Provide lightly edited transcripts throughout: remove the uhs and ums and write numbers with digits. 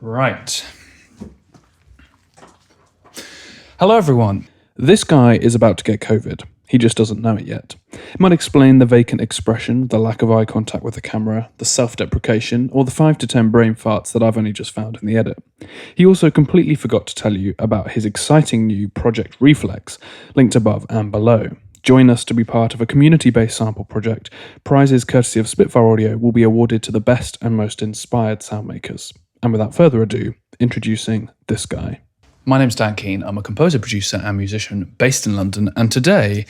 Right. Hello, everyone. This guy is about to get COVID. He just doesn't know it yet. It might explain the vacant expression, the lack of eye contact with the camera, the self-deprecation, or the 5 to 10 brain farts that I've only just found in the edit. He also completely forgot to tell you about his exciting new Project Reflex, linked above and below. Join us to be part of a community-based sample project. Prizes courtesy of Spitfire Audio will be awarded to the best and most inspired soundmakers. And without further ado, introducing this guy. My name's Dan Keane. I'm a composer, producer, and musician based in London, and today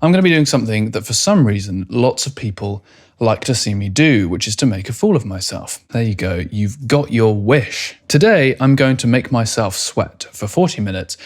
I'm going to be doing something that for some reason lots of people like to see me do, which is to make a fool of myself. There you go, you've got your wish. Today I'm going to make myself sweat for 40 minutes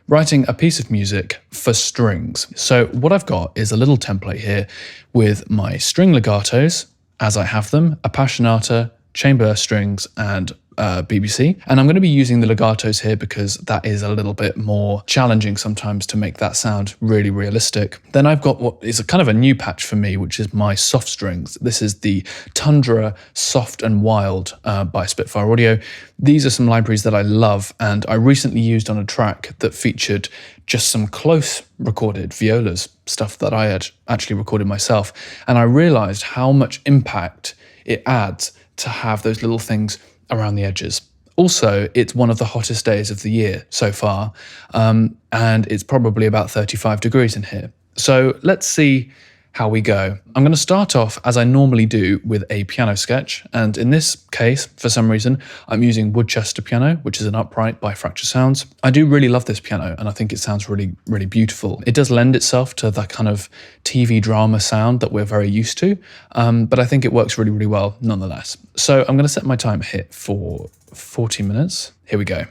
writing a piece of music for strings. So what I've got is a little template here with my string legatos, as I have them, Appassionata, chamber strings, and BBC. And I'm going to be using the legatos here because that is a little bit more challenging sometimes to make that sound really realistic. Then I've got what is a kind of a new patch for me, which is my soft strings. This is the Tundra Soft and Wild by Spitfire Audio. These are some libraries that I love, and I recently used on a track that featured just some close recorded violas, stuff that I had actually recorded myself. And I realized how much impact it adds to have those little things around the edges. Also, it's one of the hottest days of the year so far, and it's probably about 35 degrees in here. So let's see how we go. I'm going to start off, as I normally do, with a piano sketch, and in this case, for some reason, I'm using Worcester piano, which is an upright by Fracture Sounds. I do really love this piano, and I think it sounds really, really beautiful. It does lend itself to that kind of TV drama sound that we're very used to, but I think it works really, really well nonetheless. So I'm going to set my timer here for 40 minutes. Here we go.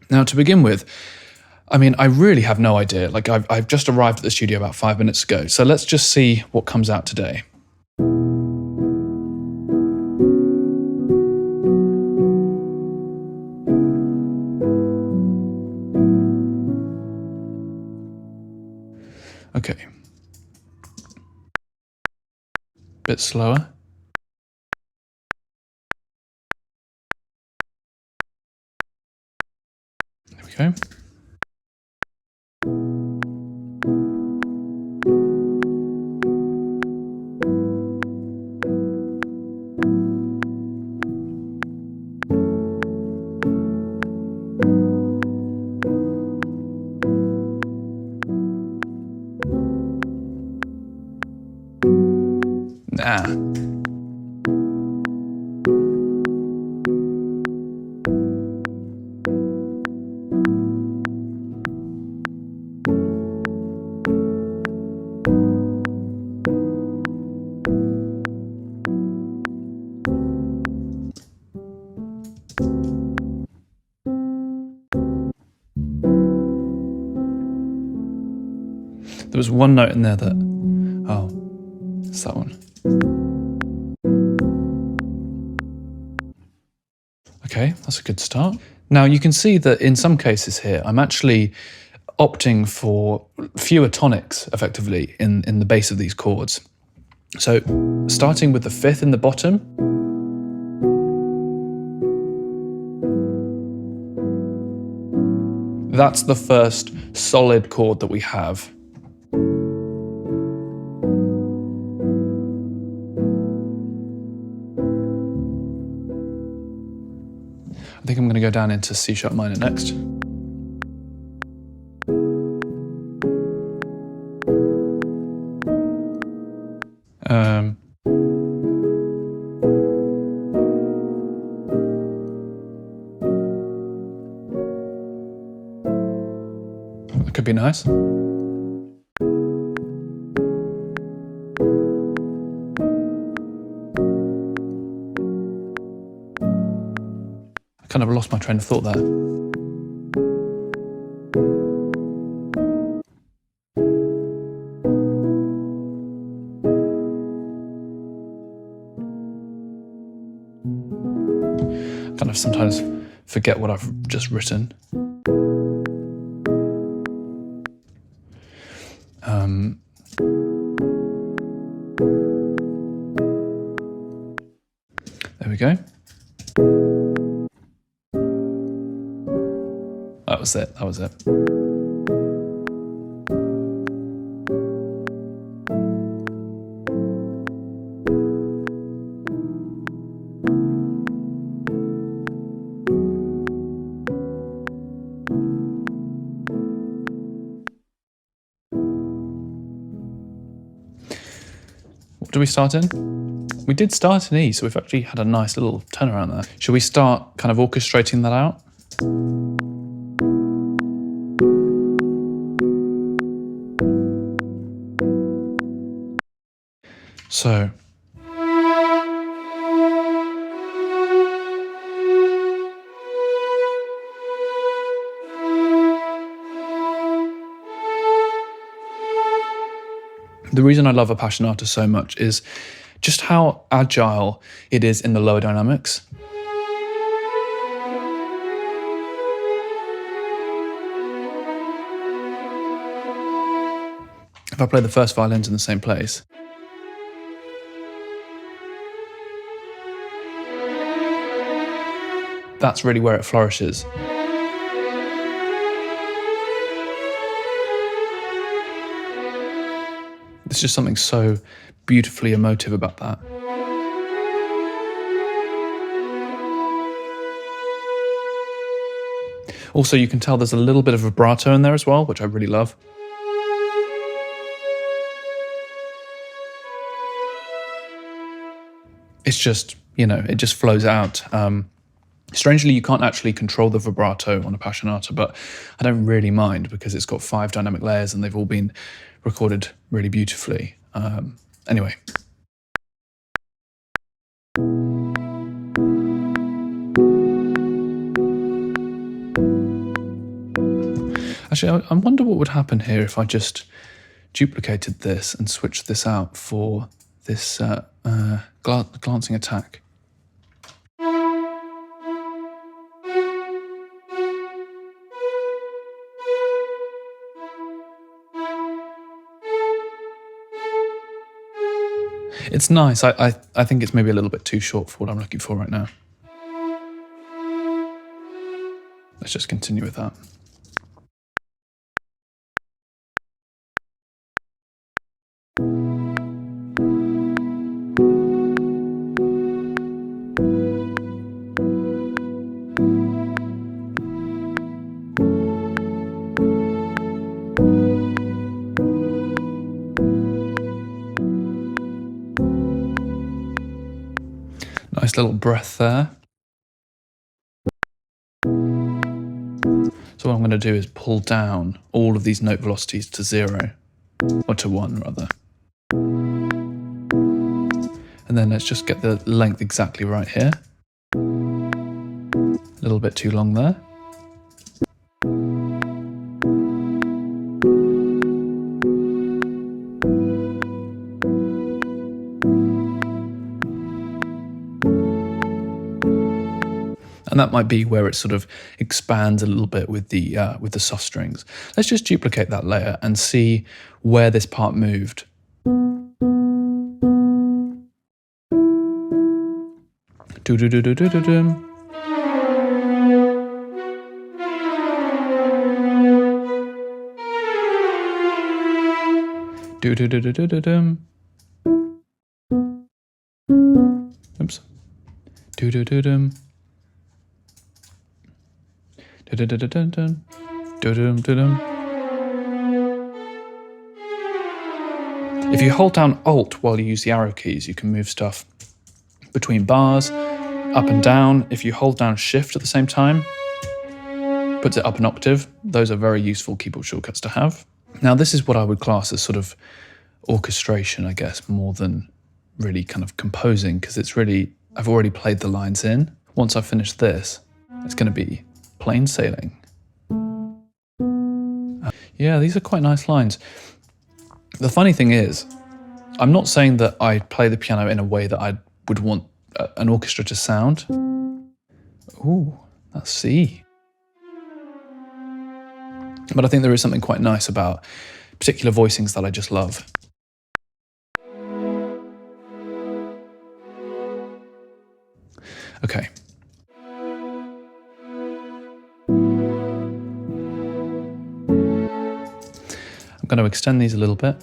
Now, to begin with, I mean, I really have no idea. Like, I've just arrived at the studio about 5 minutes ago. So let's just see what comes out today. Okay. Bit slower. There we go. Nah. There was one note in there that, oh, it's that one. Okay, that's a good start. Now you can see that in some cases here, I'm actually opting for fewer tonics, effectively, in the base of these chords. So starting with the fifth in the bottom, that's the first solid chord that we have. I think I'm going to go down into C sharp minor next. That could be nice. I kind of lost my train of thought there. I kind of sometimes forget what I've just written. There we go. That was it, that was it. What do we start in? We did start in E, so we've actually had a nice little turnaround there. Should we start kind of orchestrating that out? So, the reason I love Appassionata so much is just how agile it is in the lower dynamics. If I play the first violins in the same place, that's really where it flourishes. There's just something so beautifully emotive about that. Also, you can tell there's a little bit of vibrato in there as well, which I really love. It's just, you know, it just flows out. Strangely, you can't actually control the vibrato on Appassionata, but I don't really mind because it's got 5 dynamic layers and they've all been recorded really beautifully. Anyway. Actually, I wonder what would happen here if I just duplicated this and switched this out for this glancing attack. It's nice. I think it's maybe a little bit too short for what I'm looking for right now. Let's just continue with that. Nice little breath there. So what I'm going to do is pull down all of these note velocities to 0, or to 1 rather. And then let's just get the length exactly right here. A little bit too long there. And that might be where it sort of expands a little bit with the soft strings. Let's just duplicate that layer and see where this part moved. Do do do do do do do. Do do do do do do do. Oops. Do do do do. If you hold down Alt while you use the arrow keys, you can move stuff between bars, up and down. If you hold down Shift at the same time, puts it up an octave. Those are very useful keyboard shortcuts to have. Now, this is what I would class as sort of orchestration, I guess, more than really kind of composing, because it's really, I've already played the lines in. Once I've finished this, it's going to be plain sailing. Yeah, these are quite nice lines. The funny thing is, I'm not saying that I play the piano in a way that I would want an orchestra to sound. Ooh, that's C. But I think there is something quite nice about particular voicings that I just love. Okay. I'm going to extend these a little bit.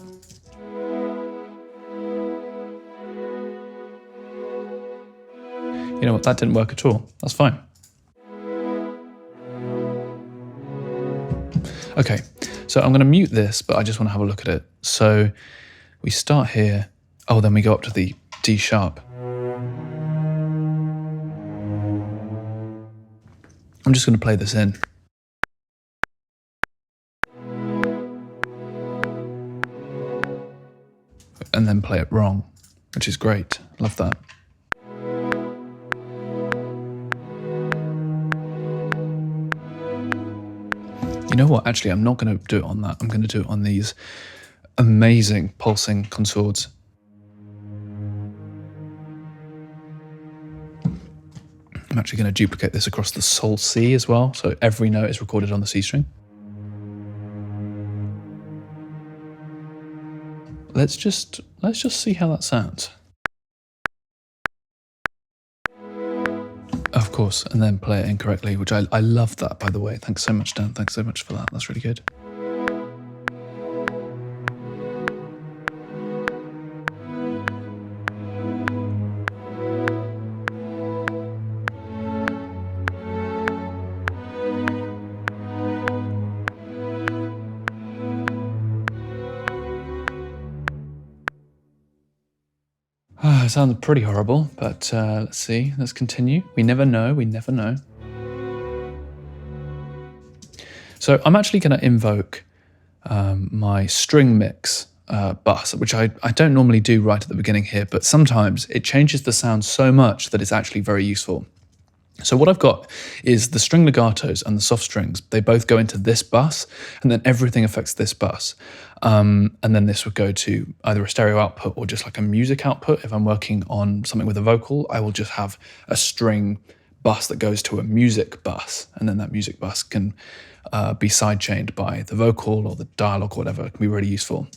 You know what, that didn't work at all. That's fine. Okay, so I'm going to mute this, but I just want to have a look at it. So we start here. Oh, then we go up to the D sharp. I'm just going to play this in. And then play it wrong, which is great. Love that. You know what? Actually, I'm not going to do it on that. I'm going to do it on these amazing pulsing consords. I'm actually going to duplicate this across the Sol C as well, so every note is recorded on the C string. Let's just see how that sounds. Of course, and then play it incorrectly, which I love that, by the way. Thanks so much, Dan. Thanks so much for that. That's really good. It sounds pretty horrible, but let's see. Let's continue. We never know. We never know. So I'm actually going to invoke my string mix bus, which I don't normally do right at the beginning here, but sometimes it changes the sound so much that it's actually very useful. So what I've got is the string legatos and the soft strings. They both go into this bus, and then everything affects this bus. And then this would go to either a stereo output or just like a music output. If I'm working on something with a vocal, I will just have a string bus that goes to a music bus, and then that music bus can be sidechained by the vocal or the dialogue or whatever. It can be really useful.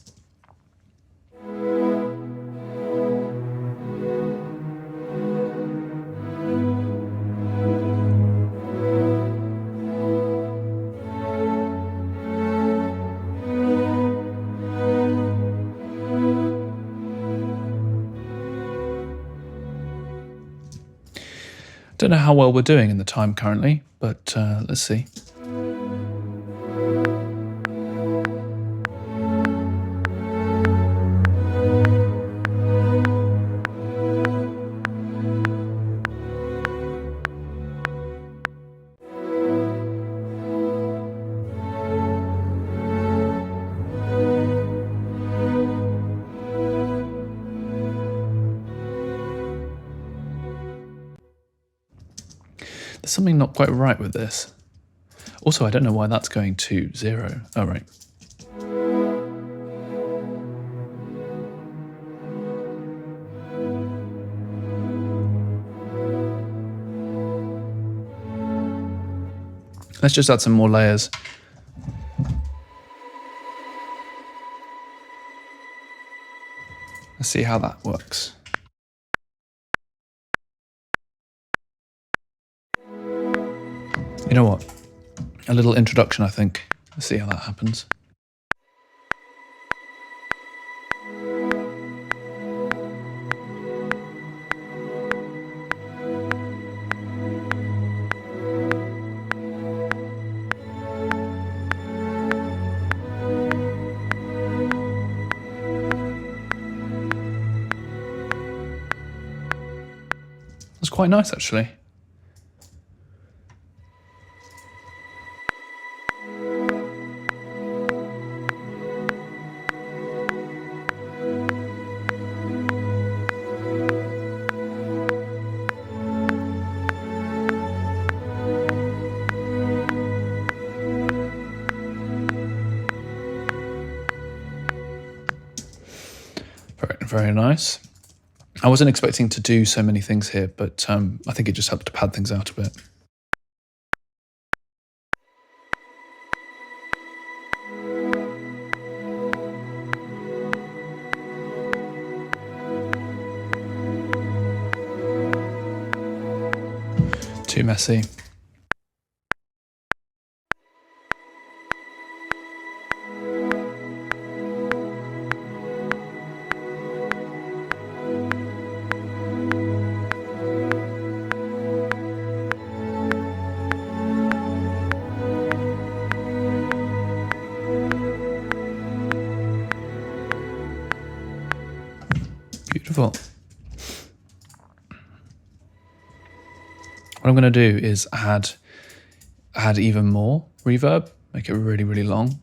Don't know how well we're doing in the time currently, but let's see. There's something not quite right with this. Also, I don't know why that's going to 0. Oh, right. Let's just add some more layers. Let's see how that works. You know what? A little introduction, I think. Let's see how that happens. That's quite nice, actually. Very nice. I wasn't expecting to do so many things here, but I think it just helped to pad things out a bit. Too messy. Beautiful. What I'm going to do is add even more reverb, make it really, really long.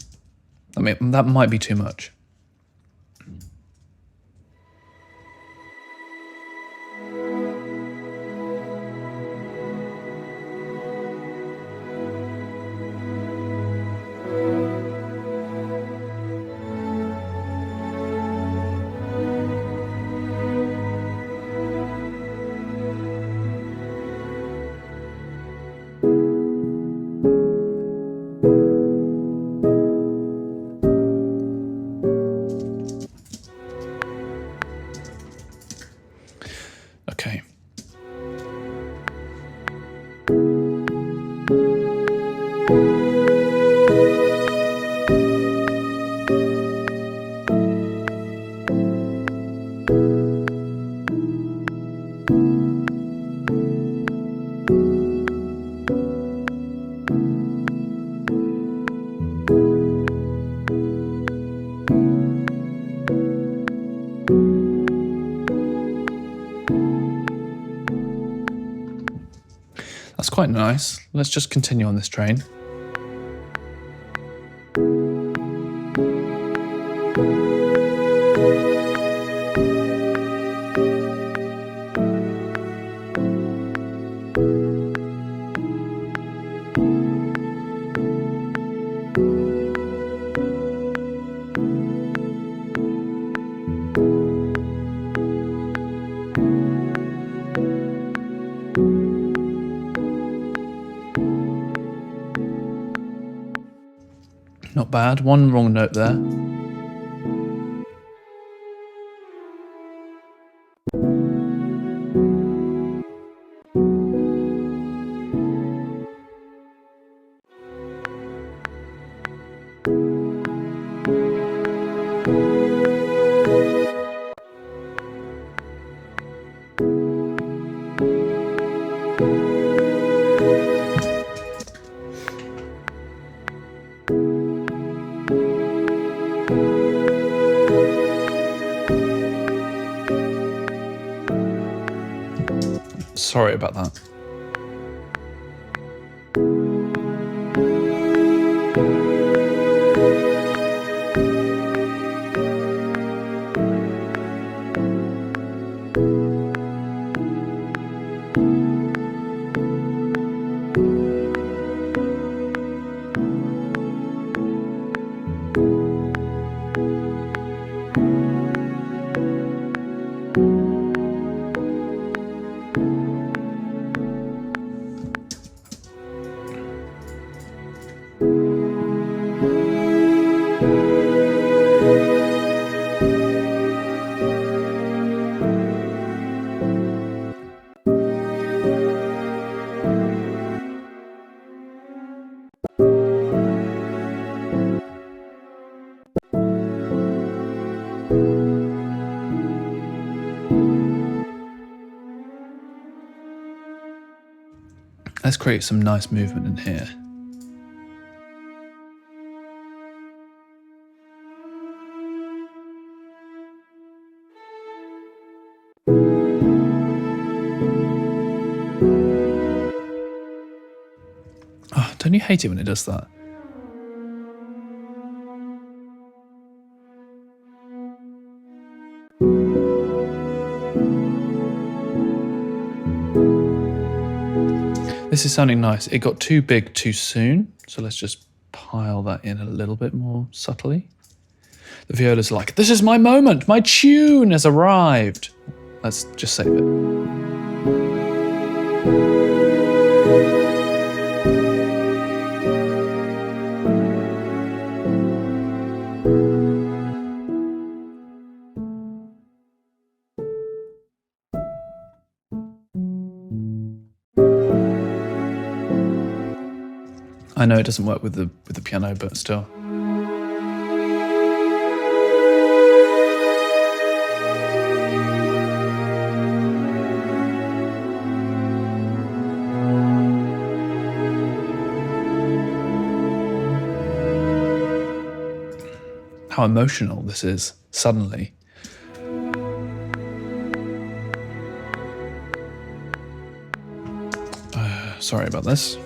I mean, that might be too much. Okay. That's quite nice. Let's just continue on this train. Not bad. One wrong note there. Sorry about that. Let's create some nice movement in here. Oh, don't you hate it when it does that? This is sounding nice. It got too big too soon, so let's just pile that in a little bit more subtly. The viola's like, this is my moment, my tune has arrived. Let's just save it. I know it doesn't work with the piano, but still. How emotional this is, suddenly. Sorry about this.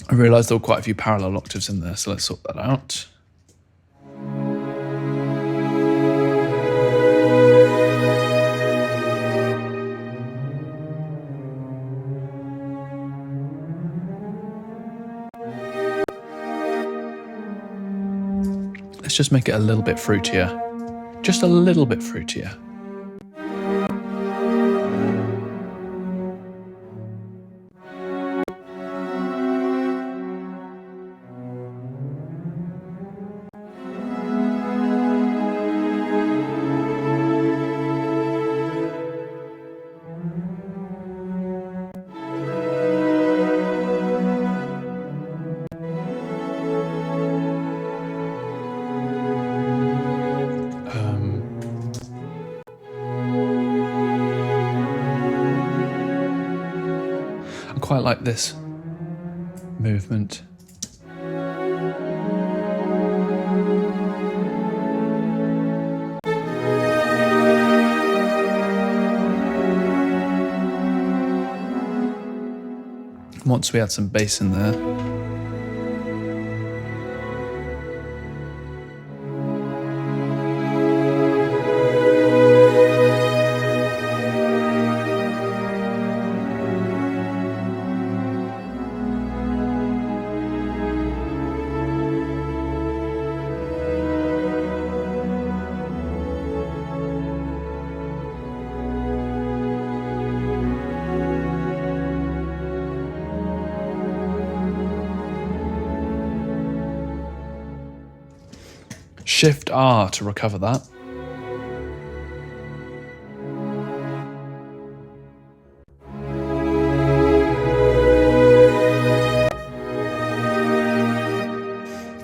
I realised there were quite a few parallel octaves in there, so let's sort that out. Let's just make it a little bit fruitier. Just a little bit fruitier. Quite like this movement. Once we add some bass in there, Shift R to recover that.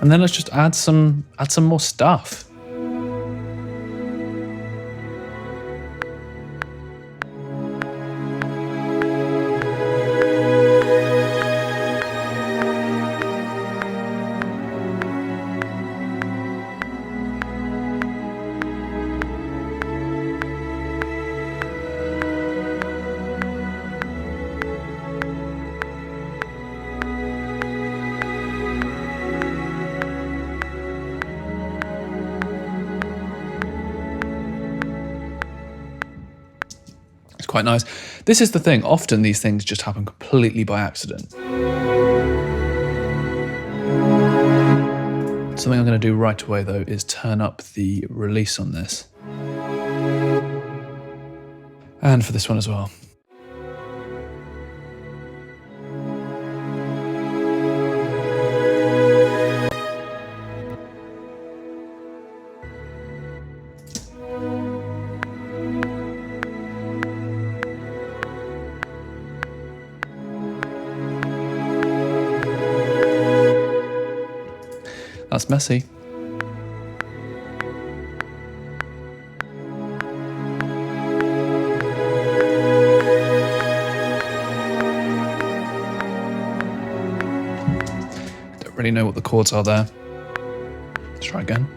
And then let's just add some more stuff. Quite nice. This is the thing, often these things just happen completely by accident. Something I'm going to do right away though is turn up the release on this. And for this one as well. That's messy. Don't really know what the chords are there. Let's try again.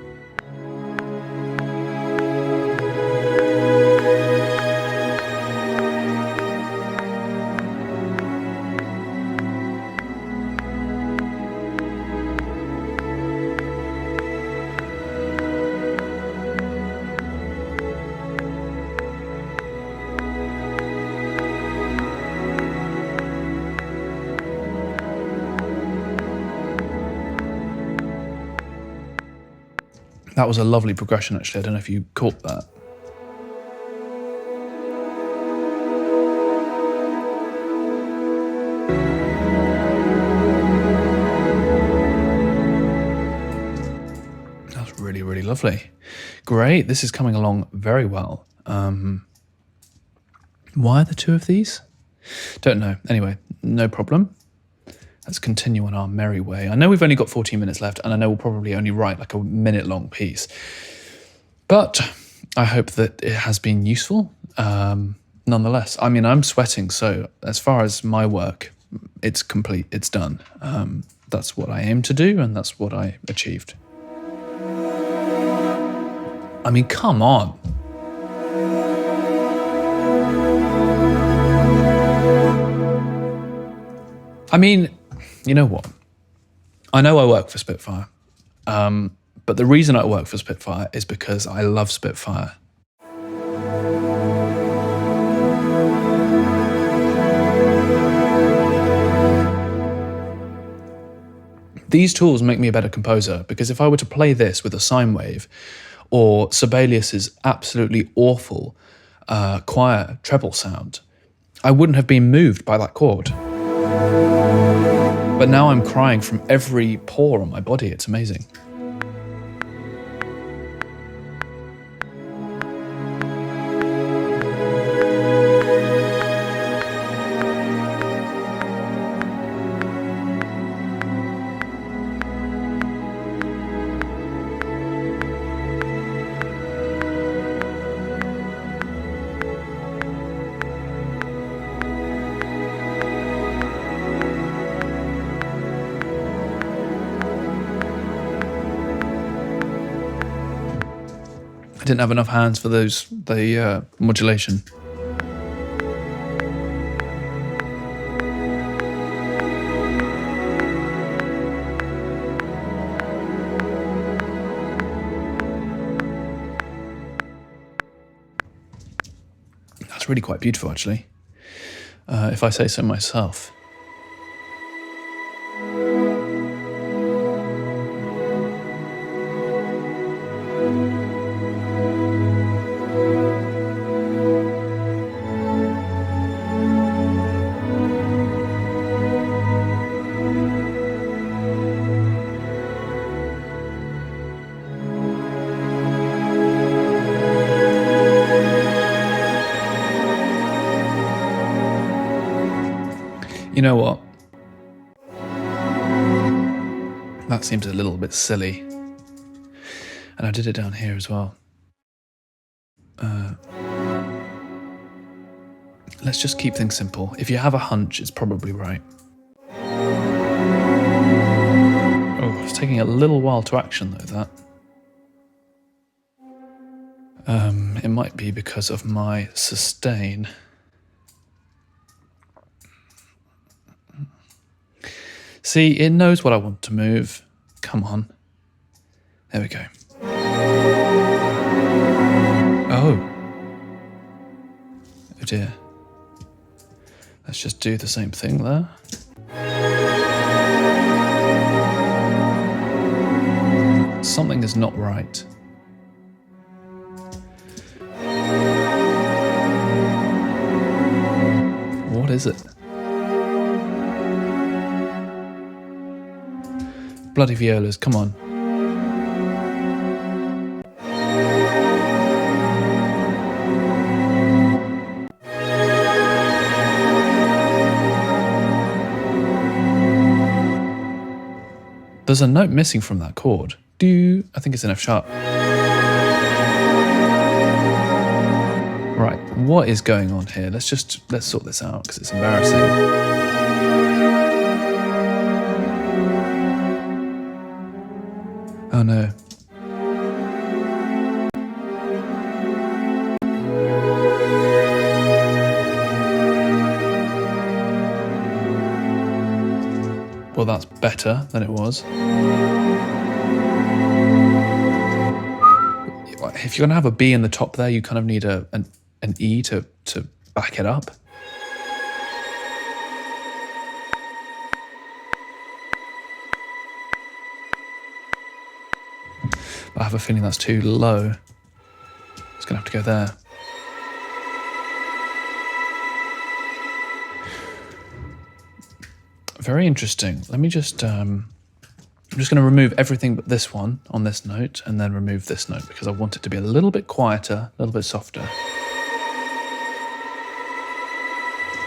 That was a lovely progression, actually. I don't know if you caught that. That's really, really lovely. Great. This is coming along very well. Why are there two of these? Don't know. Anyway, no problem. Let's continue on our merry way. I know we've only got 14 minutes left, and I know we'll probably only write like a minute-long piece. But I hope that it has been useful. Nonetheless, I mean, I'm sweating, so as far as my work, it's complete, it's done. That's what I aimed to do, and that's what I achieved. I mean, come on. I mean, you know what? I know I work for Spitfire, but the reason I work for Spitfire is because I love Spitfire. These tools make me a better composer, because if I were to play this with a sine wave, or Sibelius's absolutely awful choir treble sound, I wouldn't have been moved by that chord. But now I'm crying from every pore on my body. It's amazing. I didn't have enough hands for the modulation. That's really quite beautiful, actually, if I say so myself. You know what? That seems a little bit silly. And I did it down here as well. Let's just keep things simple. If you have a hunch, it's probably right. Oh, it's taking a little while to action though, that. It might be because of my sustain. See, it knows what I want to move. Come on. There we go. Oh. Oh dear. Let's just do the same thing there. Something is not right. What is it? Bloody violas, come on. There's a note missing from that chord. Do, I think it's an F sharp. Right, what is going on here? Let's sort this out, because it's embarrassing. Oh no. Well, that's better than it was. If you're going to have a B in the top there, you kind of need an E to back it up. I have a feeling that's too low. It's going to have to go there. Very interesting. Let me just... I'm just going to remove everything but this one on this note, and then remove this note, because I want it to be a little bit quieter, a little bit softer.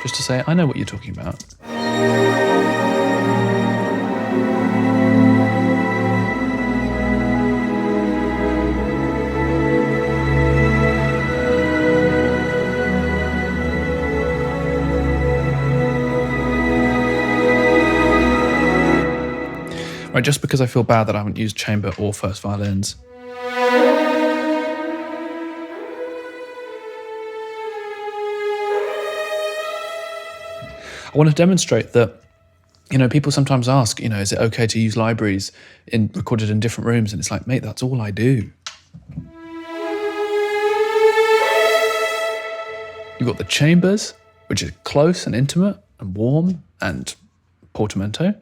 just to say, I know what you're talking about. Right, just because I feel bad that I haven't used chamber or first violins. I want to demonstrate that, people sometimes ask, is it okay to use libraries recorded in different rooms? And it's like, mate, that's all I do. You've got the chambers, which is close and intimate and warm and portamento. And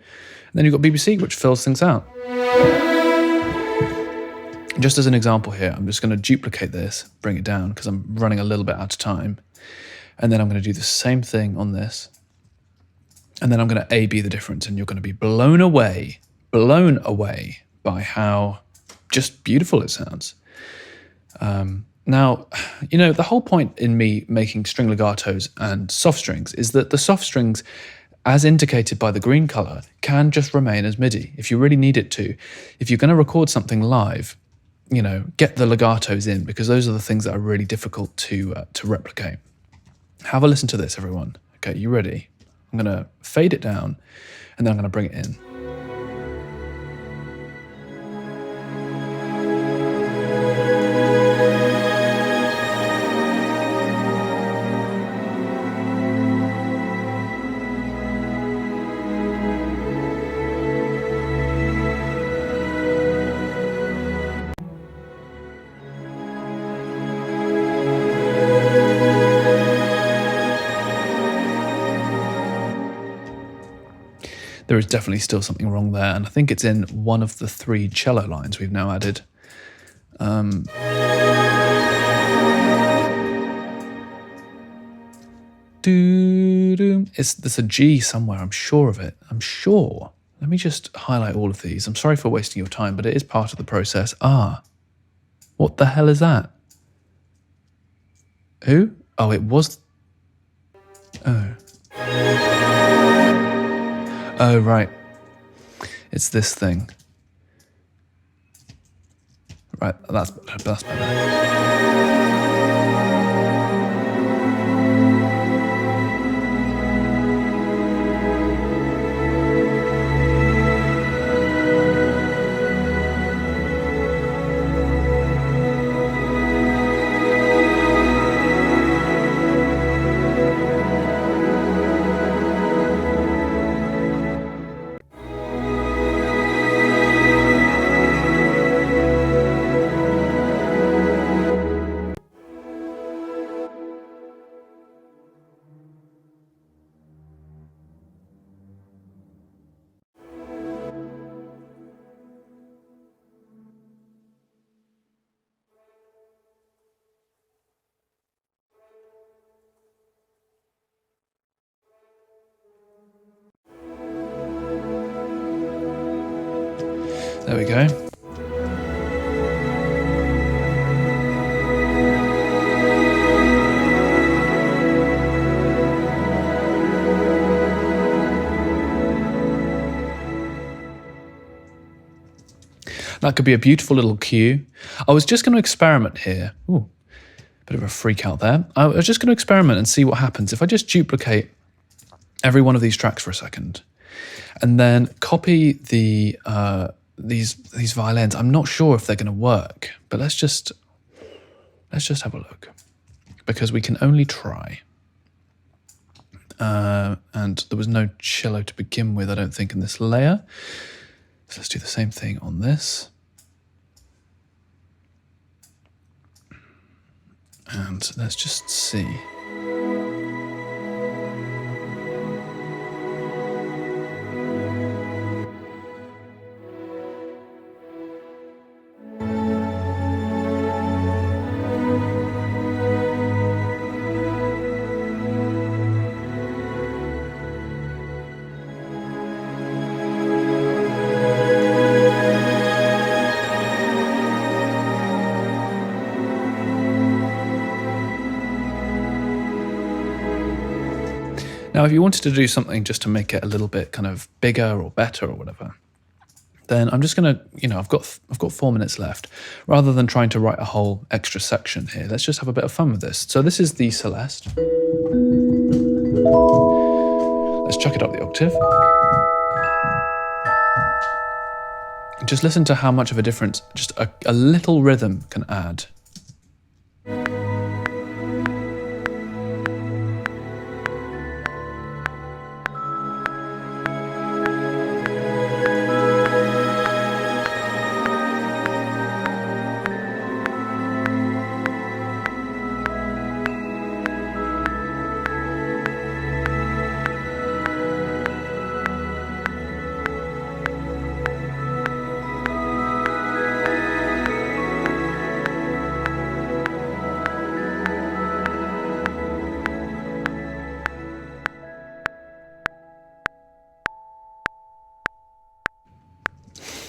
then you've got BBC, which fills things out. Just as an example here, I'm just going to duplicate this, bring it down, because I'm running a little bit out of time. And then I'm going to do the same thing on this. And then I'm going to A-B the difference, and you're going to be blown away by how just beautiful it sounds. Now, the whole point in me making string legatos and soft strings is that the soft strings, as indicated by the green color, can just remain as MIDI if you really need it to. If you're going to record something live, get the legatos in, because those are the things that are really difficult to replicate. Have a listen to this, everyone. Okay, you ready? I'm going to fade it down, and then I'm going to bring it in. There is definitely still something wrong there, and I think it's in one of the 3 cello lines we've now added. There's a G somewhere, I'm sure of it. I'm sure. Let me just highlight all of these. I'm sorry for wasting your time, but it is part of the process. What the hell is that? Who? Oh, it was... Oh, right. It's this thing. Right, that's better. There we go. That could be a beautiful little cue. I was just going to experiment here. Ooh, bit of a freak out there. I was just going to experiment and see what happens if I just duplicate every one of these tracks for a second, and then copy the these violins. I'm not sure if they're going to work, but let's just have a look, because we can only try. And there was no cello to begin with, I don't think, in this layer. So let's do the same thing on this. And let's just see. Now, if you wanted to do something just to make it a little bit kind of bigger or better or whatever, then I'm just going to, I've got 4 minutes left. Rather than trying to write a whole extra section here, let's just have a bit of fun with this. So this is the Celeste. Let's chuck it up the octave. Just listen to how much of a difference just a little rhythm can add.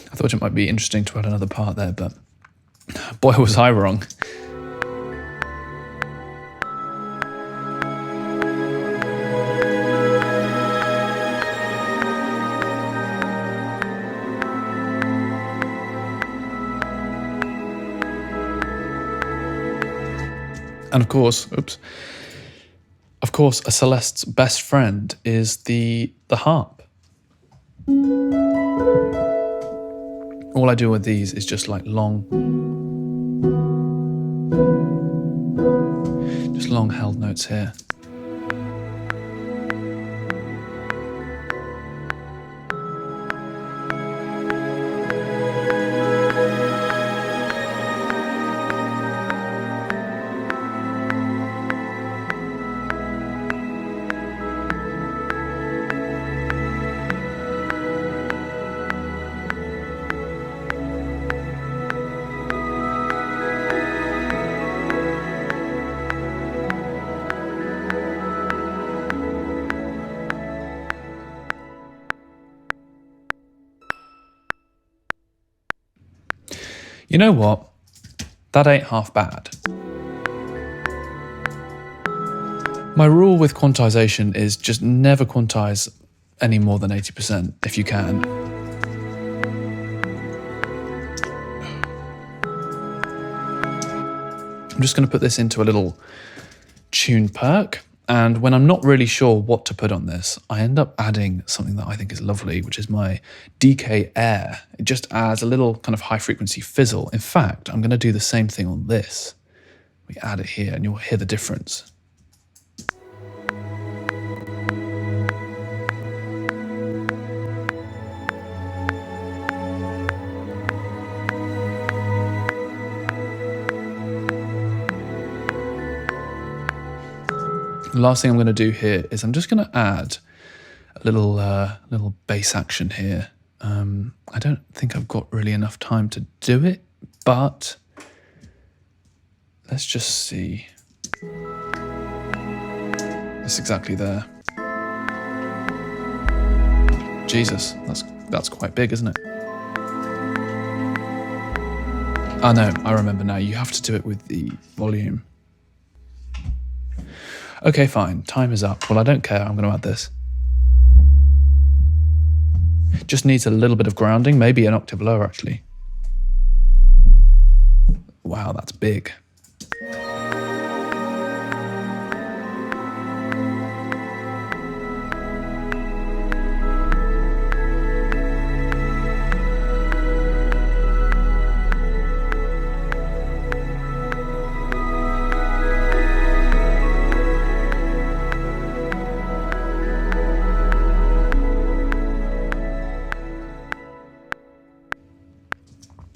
I thought it might be interesting to add another part there, but boy, was I wrong. And of course, a Celeste's best friend is the harp. All I do with these is just like long held notes here. You know what? That ain't half bad. My rule with quantization is just never quantize any more than 80% if you can. I'm just going to put this into a little tune perk. And when I'm not really sure what to put on this, I end up adding something that I think is lovely, which is my DK Air. It just adds a little kind of high frequency fizzle. In fact, I'm going to do the same thing on this. We add it here and you'll hear the difference. The last thing I'm going to do here is I'm just going to add a little bass action here. I don't think I've got really enough time to do it, but let's just see. It's exactly there. Jesus, that's quite big, isn't it? Oh no, I remember now. You have to do it with the volume. Okay, fine. Time is up. Well, I don't care. I'm going to add this. Just needs a little bit of grounding, maybe an octave lower, actually. Wow, that's big.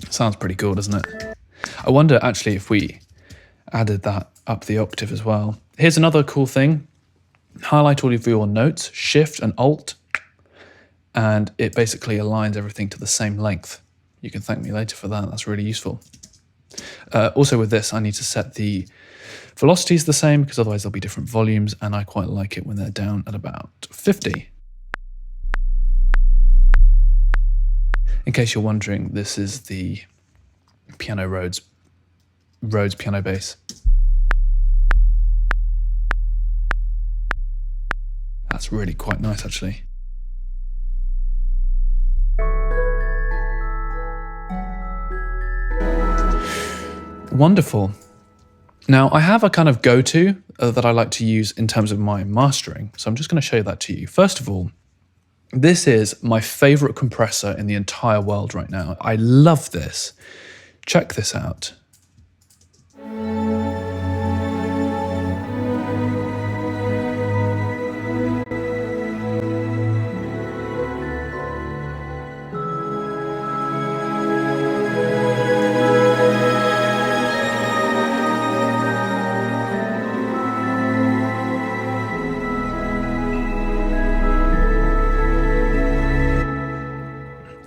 Sounds pretty cool, doesn't it? I wonder actually if we added that up the octave as well. Here's another cool thing. Highlight all of your notes, Shift and Alt, and it basically aligns everything to the same length. You can thank me later for that. That's really useful. Also with this, I need to set the velocities the same because otherwise there'll be different volumes, and I quite like it when they're down at about 50. In case you're wondering, this is the piano Rhodes piano bass. That's It's really quite nice, actually. Wonderful. Now, I have a kind of go-to that I like to use in terms of my mastering, so I'm just going to show that to you. First of all, this is my favorite compressor in the entire world right now. I love this. Check this out.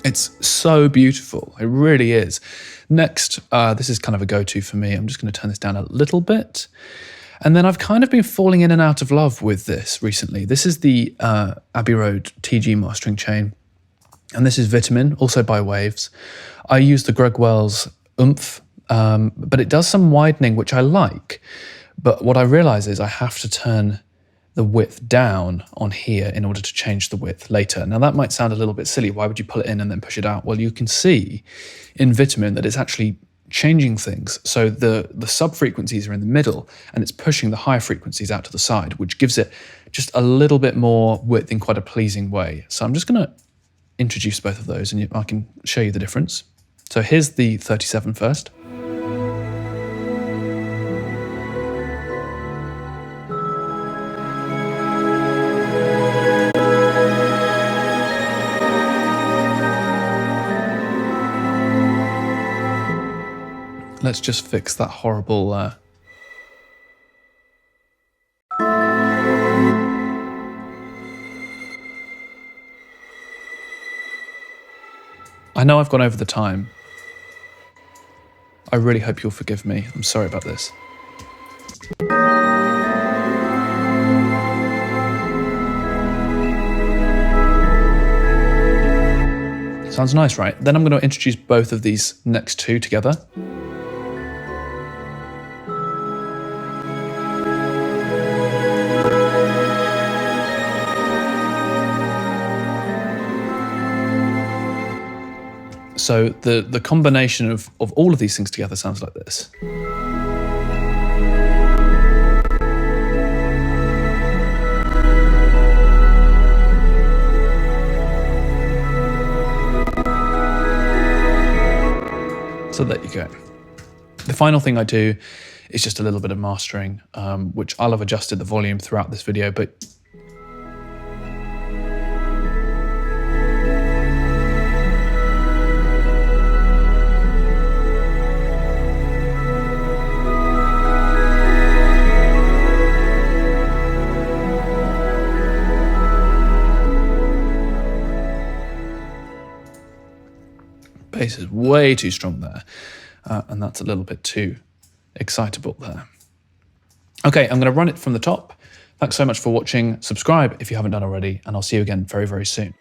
It's so beautiful. It really is. Next, this is kind of a go-to for me. I'm just going to turn this down a little bit. And then I've kind of been falling in and out of love with this recently. This is the Abbey Road TG mastering chain. And this is Vitamin, also by Waves. I use the Greg Wells Oomph, but it does some widening, which I like. But what I realize is I have to turn the width down on here in order to change the width later. Now that might sound a little bit silly. Why would you pull it in and then push it out? Well, you can see in Vitamin that it's actually changing things. So the sub frequencies are in the middle and it's pushing the high frequencies out to the side, which gives it just a little bit more width in quite a pleasing way. So I'm just going to introduce both of those and I can show you the difference. So here's the 37 first. Let's just fix that horrible I know I've gone over the time. I really hope you'll forgive me. I'm sorry about this. Sounds nice, right? Then I'm going to introduce both of these next two together. So the combination of all of these things together sounds like this. So there you go. The final thing I do is just a little bit of mastering, which I'll have adjusted the volume throughout this video, but bass is way too strong there, and that's a little bit too excitable there. Okay, I'm going to run it from the top. Thanks so much for watching. Subscribe if you haven't done already, and I'll see you again very, very soon.